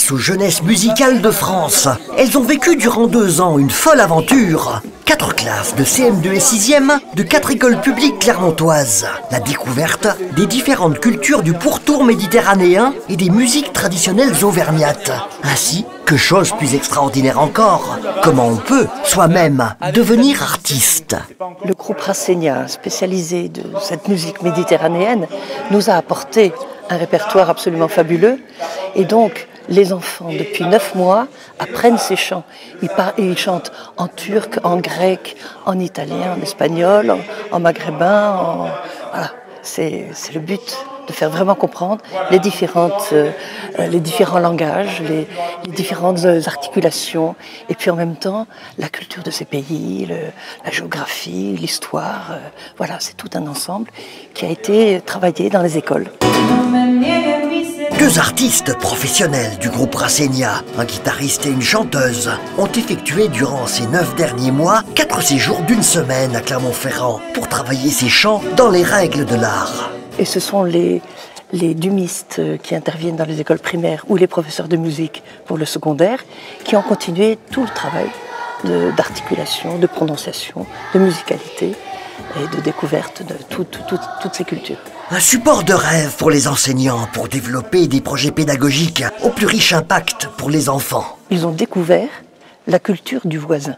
s'adresse aux jeunesses musicales de France. Elles ont vécu durant 2 ans une folle aventure. 4 classes de CM2 et 6e de 4 écoles publiques clermontoises. La découverte des différentes cultures du pourtour méditerranéen et des musiques traditionnelles auvergnates. Ainsi que chose plus extraordinaire encore, comment on peut soi-même devenir artiste. Le groupe Rassegna, spécialisé de cette musique méditerranéenne, nous a apporté un répertoire absolument fabuleux. Et donc, les enfants, depuis 9 mois, apprennent ces chants. Ils chantent en turc, en grec, en italien, en espagnol, en maghrébin. Voilà, c'est le but, de faire vraiment comprendre les différents langages, les différentes articulations, et puis en même temps, la culture de ces pays, la géographie, l'histoire. Voilà, c'est tout un ensemble qui a été travaillé dans les écoles. 2 artistes professionnels du groupe Rassegna, un guitariste et une chanteuse, ont effectué durant ces 9 derniers mois 4 séjours d'1 semaine à Clermont-Ferrand pour travailler ces chants dans les règles de l'art. Et ce sont les dumistes qui interviennent dans les écoles primaires ou les professeurs de musique pour le secondaire qui ont continué tout le travail d'articulation, de prononciation, de musicalité et de découverte de toutes ces cultures. Un support de rêve pour les enseignants pour développer des projets pédagogiques au plus riche impact pour les enfants. Ils ont découvert la culture du voisin.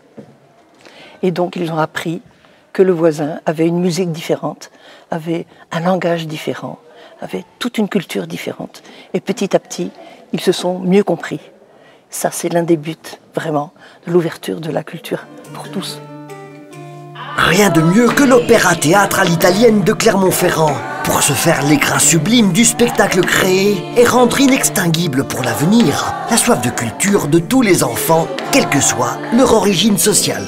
Et donc ils ont appris que le voisin avait une musique différente, avait un langage différent, avait toute une culture différente. Et petit à petit, ils se sont mieux compris. Ça, c'est l'un des buts, vraiment, de l'ouverture de la culture pour tous. Rien de mieux que l'opéra-théâtre à l'italienne de Clermont-Ferrand pour se faire l'écrin sublime du spectacle créé et rendre inextinguible pour l'avenir la soif de culture de tous les enfants, quelle que soit leur origine sociale.